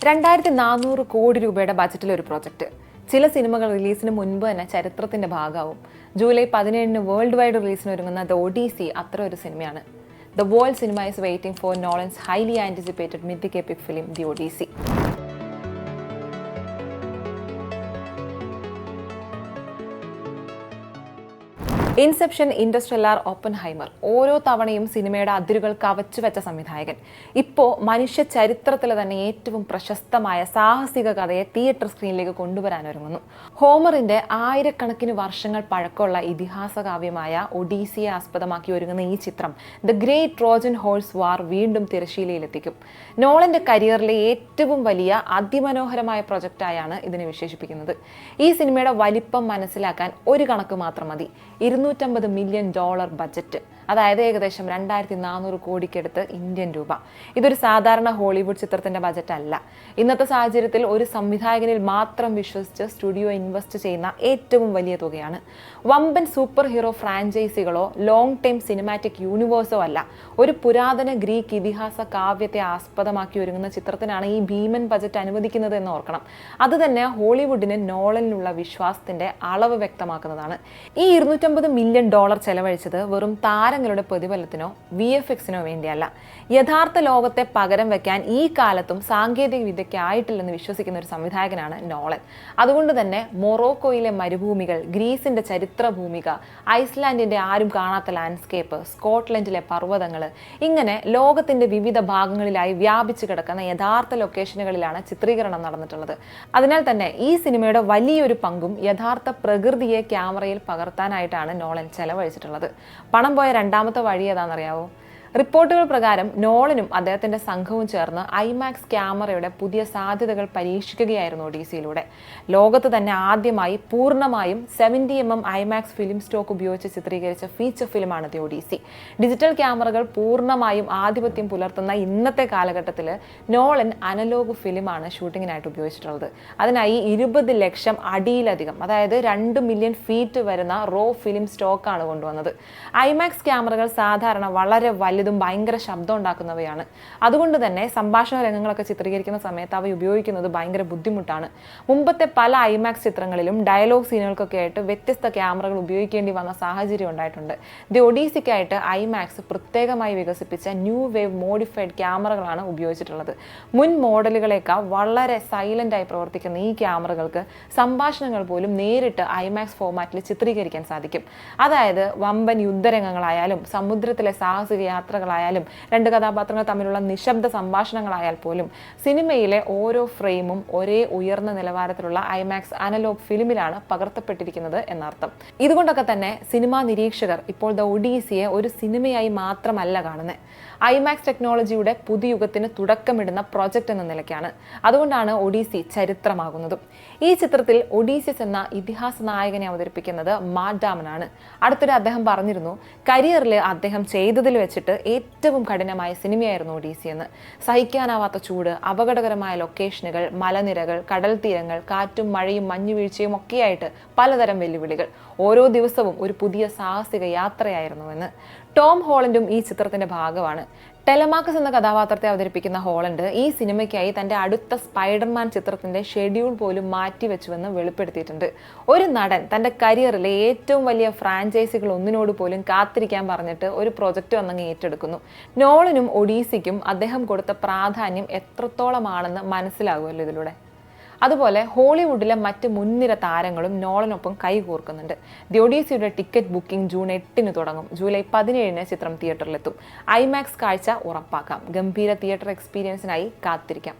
2400 കോടി രൂപയുടെ ബജറ്റിലൊരു പ്രോജക്റ്റ്. ചില സിനിമകൾ റിലീസിന് മുൻപ് തന്നെ ചരിത്രത്തിന്റെ ഭാഗമാവും. ജൂലൈ 17 വേൾഡ് വൈഡ് റിലീസിന് ഒരുങ്ങുന്ന ദ ഒഡീസി അത്ര ഒരു സിനിമയാണ്. The world cinema is waiting for Nolan's highly anticipated mythic epic film, The Odyssey. Inception, interstellar, Oppenheimer ഓരോ തവണയും സിനിമയുടെ അതിരുകൾ കവച്ചു വെച്ച സംവിധായകൻ ഇപ്പോൾ മനുഷ്യ ചരിത്രത്തിലെ തന്നെ ഏറ്റവും പ്രശസ്തമായ സാഹസിക കഥയെ തിയേറ്റർ സ്ക്രീനിലേക്ക് കൊണ്ടുവരാൻ ഒരുങ്ങുന്നു. ഹോമറിന്റെ ആയിരക്കണക്കിന് വർഷങ്ങൾ പഴക്കമുള്ള ഇതിഹാസ കാവ്യമായ ഒഡീസിയെ ആസ്പദമാക്കി ഒരുങ്ങുന്ന ഈ ചിത്രം ദ ഗ്രേറ്റ് ട്രോജൻ ഹോഴ്സ് വാർ വീണ്ടും തിരശീലയിലെത്തിക്കും. നോളന്റെ കരിയറിലെ ഏറ്റവും വലിയ അതിമനോഹരമായ പ്രൊജക്റ്റായാണ് ഇതിനെ വിശേഷിപ്പിക്കുന്നത്. ഈ സിനിമയുടെ വലിപ്പം മനസ്സിലാക്കാൻ ഒരു കണക്ക് മാത്രം മതി. $250 മില്യൺ ബജറ്റ്, അതായത് ഏകദേശം 2400 കോടിക്കടുത്ത് ഇന്ത്യൻ രൂപ. ഇതൊരു സാധാരണ ഹോളിവുഡ് ചിത്രത്തിന്റെ ബജറ്റ് അല്ല. ഇന്നത്തെ സാഹചര്യത്തിൽ ഒരു സംവിധായകനിൽ മാത്രം വിശ്വസിച്ച് സ്റ്റുഡിയോ ഇൻവെസ്റ്റ് ചെയ്യുന്ന ഏറ്റവും വലിയ തുകയാണ്. വമ്പൻ സൂപ്പർ ഹീറോ ഫ്രാഞ്ചൈസികളോ ലോങ് ടൈം സിനിമാറ്റിക് യൂണിവേഴ്സോ അല്ല, ഒരു പുരാതന ഗ്രീക്ക് ഇതിഹാസ കാവ്യത്തെ ആസ്പദമാക്കി ഒരുങ്ങുന്ന ചിത്രത്തിനാണ് ഈ ഭീമൻ ബജറ്റ് അനുവദിക്കുന്നത് എന്ന് ഓർക്കണം. അത് തന്നെ ഹോളിവുഡിന് നോളനിലുള്ള വിശ്വാസത്തിന്റെ അളവ് വ്യക്തമാക്കുന്നതാണ്. ഈ $250 മില്യൺ ചെലവഴിച്ചത് വെറും താരങ്ങളുടെ പ്രതിഫലത്തിനോ VFXനോ വേണ്ടിയല്ല. യഥാർത്ഥ ലോകത്തെ പകരം വെക്കാൻ ഈ കാലത്തും സാങ്കേതിക വിദ്യയ്ക്കായിട്ടില്ലെന്ന് വിശ്വസിക്കുന്ന ഒരു സംവിധായകനാണ് നോളൻ. അതുകൊണ്ട് തന്നെ മൊറോക്കോയിലെ മരുഭൂമികൾ, ഗ്രീസിന്റെ ചരിത്ര ഭൂമിക, ഐസ്ലാൻഡിന്റെ ആരും കാണാത്ത ലാൻഡ്സ്കേപ്പ്, സ്കോട്ട്ലൻഡിലെ പർവ്വതങ്ങൾ, ഇങ്ങനെ ലോകത്തിന്റെ വിവിധ ഭാഗങ്ങളിലായി വ്യാപിച്ചു കിടക്കുന്ന യഥാർത്ഥ ലൊക്കേഷനുകളിലാണ് ചിത്രീകരണം നടന്നിട്ടുള്ളത്. അതിനാൽ തന്നെ ഈ സിനിമയുടെ വലിയൊരു പങ്കും യഥാർത്ഥ പ്രകൃതിയെ ക്യാമറയിൽ പകർത്താനായിട്ടാണ് നോളൻ ചെലവഴിച്ചിട്ടുള്ളത്. പണം പോയ രണ്ടാമത്തെ വഴി ഏതാണെന്നറിയാവോ? റിപ്പോർട്ടുകൾ പ്രകാരം നോളനും അദ്ദേഹത്തിന്റെ സംഘവും ചേർന്ന് ഐമാക്സ് ക്യാമറയുടെ പുതിയ സാധ്യതകൾ പരീക്ഷിക്കുകയായിരുന്നു ഒഡീസിയിലൂടെ. ലോകത്ത് തന്നെ ആദ്യമായി പൂർണ്ണമായും 70mm ഐമാക്സ് ഫിലിം സ്റ്റോക്ക് ഉപയോഗിച്ച് ചിത്രീകരിച്ച ഫീച്ചർ ഫിലിമാണ് ദി ഒഡീസി. ഡിജിറ്റൽ ക്യാമറകൾ പൂർണ്ണമായും ആധിപത്യം പുലർത്തുന്ന ഇന്നത്തെ കാലഘട്ടത്തിൽ നോളൻ അനലോഗ് ഫിലിമാണ് ഷൂട്ടിങ്ങിനായിട്ട് ഉപയോഗിച്ചിട്ടുള്ളത്. അതിനായി 20 ലക്ഷം അടിയിലധികം, അതായത് 2 മില്യൺ ഫീറ്റ് വരുന്ന റോ ഫിലിം സ്റ്റോക്കാണ് കൊണ്ടുവന്നത്. ഐമാക്സ് ക്യാമറകൾ സാധാരണ വളരെ ഭയങ്കര ശബ്ദം ഉണ്ടാക്കുന്നവയാണ്. അതുകൊണ്ട് തന്നെ സംഭാഷണ രംഗങ്ങളൊക്കെ ചിത്രീകരിക്കുന്ന സമയത്ത് അവ ഉപയോഗിക്കുന്നത് ഭയങ്കര ബുദ്ധിമുട്ടാണ്. മുമ്പത്തെ പല ഐമാക്സ് ചിത്രങ്ങളിലും ഡയലോഗ് സീനുകൾക്കൊക്കെ ആയിട്ട് വ്യത്യസ്ത ക്യാമറകൾ ഉപയോഗിക്കേണ്ടി വന്ന സാഹചര്യം ഉണ്ടായിട്ടുണ്ട്. ദി ഒഡീസിക്കായിട്ട് ഐമാക്സ് പ്രത്യേകമായി വികസിപ്പിച്ച ന്യൂ വേവ് മോഡിഫൈഡ് ക്യാമറകളാണ് ഉപയോഗിച്ചിട്ടുള്ളത്. മുൻ മോഡലുകളേക്കാൾ വളരെ സൈലന്റ് ആയി പ്രവർത്തിക്കുന്ന ഈ ക്യാമറകൾക്ക് സംഭാഷണങ്ങൾ പോലും നേരിട്ട് ഐമാക്സ് ഫോർമാറ്റിൽ ചിത്രീകരിക്കാൻ സാധിക്കും. അതായത് വമ്പൻ യുദ്ധരംഗങ്ങളായാലും സമുദ്രത്തിലെ സാഹസിക യാത്രകളായാലും രണ്ട് കഥാപാത്രങ്ങൾ തമ്മിലുള്ള നിശബ്ദ സംഭാഷണങ്ങളായാൽ പോലും സിനിമയിലെ ഓരോ ഫ്രെയിമും ഒരേ ഉയർന്ന നിലവാരത്തിലുള്ള ഐമാക്സ് അനലോഗ് ഫിലിമിലാണ് പകർത്തപ്പെട്ടിരിക്കുന്നത് എന്നർത്ഥം. ഇതുകൊണ്ടൊക്കെ തന്നെ സിനിമാ നിരീക്ഷകർ ഇപ്പോൾ ദ ഒഡീസിയെ ഒരു സിനിമയായി മാത്രമല്ല കാണുന്നത്, ഐമാക്സ് ടെക്നോളജിയുടെ പുതുയുഗത്തിന് തുടക്കമിടുന്ന പ്രോജക്റ്റ് എന്ന നിലയ്ക്കാണ്. അതുകൊണ്ടാണ് ഒഡീസി ചരിത്രമാകുന്നതും. ഈ ചിത്രത്തിൽ ഒഡീസിയസ് എന്ന ഇതിഹാസ നായകനെ അവതരിപ്പിക്കുന്നത് മാറ്റ് ഡാമനാണ്. അടുത്തിടെ അദ്ദേഹം പറഞ്ഞിരുന്നു, കരിയറിൽ അദ്ദേഹം ചെയ്തതിൽ വെച്ചിട്ട് ഏറ്റവും കഠിനമായ സിനിമയായിരുന്നു ഒഡീസി എന്ന്. സഹിക്കാനാവാത്ത ചൂട്, അപകടകരമായ ലൊക്കേഷനുകൾ, മലനിരകൾ, കടൽ തീരങ്ങൾ, കാറ്റും മഴയും മഞ്ഞുവീഴ്ചയും ഒക്കെയായിട്ട് പലതരം വെല്ലുവിളികൾ. ഓരോ ദിവസവും ഒരു പുതിയ സാഹസിക യാത്രയായിരുന്നുവെന്ന്. ടോം ഹോളണ്ടും ഈ ചിത്രത്തിന്റെ ഭാഗമാണ്. ടെലമാക്കസ് എന്ന കഥാപാത്രത്തെ അവതരിപ്പിക്കുന്ന ഹോളണ്ട് ഈ സിനിമയ്ക്കായി തന്റെ അടുത്ത സ്പൈഡർമാൻ ചിത്രത്തിന്റെ ഷെഡ്യൂൾ പോലും മാറ്റിവെച്ചുവെന്ന് വെളിപ്പെടുത്തിയിട്ടുണ്ട്. ഒരു നടൻ തന്റെ കരിയറിലെ ഏറ്റവും വലിയ ഫ്രാഞ്ചൈസികൾ ഒന്നിനോട് പോലും കാത്തിരിക്കാൻ പറഞ്ഞിട്ട് ഒരു പ്രൊജക്റ്റ് വന്നങ്ങ് ഏറ്റെടുക്കുന്നു. നോളനും ഒഡീസിക്കും അദ്ദേഹം കൊടുത്ത പ്രാധാന്യം എത്രത്തോളമാണെന്ന് മനസ്സിലാകുമല്ലോ ഇതിലൂടെ. അതുപോലെ ഹോളിവുഡിലെ മറ്റ് മുൻനിര താരങ്ങളും നോളനൊപ്പം കൈകോർക്കുന്നുണ്ട്. ദി ഒഡീസിയുടെ ടിക്കറ്റ് ബുക്കിംഗ് ജൂൺ 8 തുടങ്ങും. ജൂലൈ 17 ചിത്രം തിയേറ്ററിലെത്തും. ഐമാക്സ് കാഴ്ച ഉറപ്പാക്കാം. ഗംഭീര തിയേറ്റർ എക്സ്പീരിയൻസിനായി കാത്തിരിക്കാം.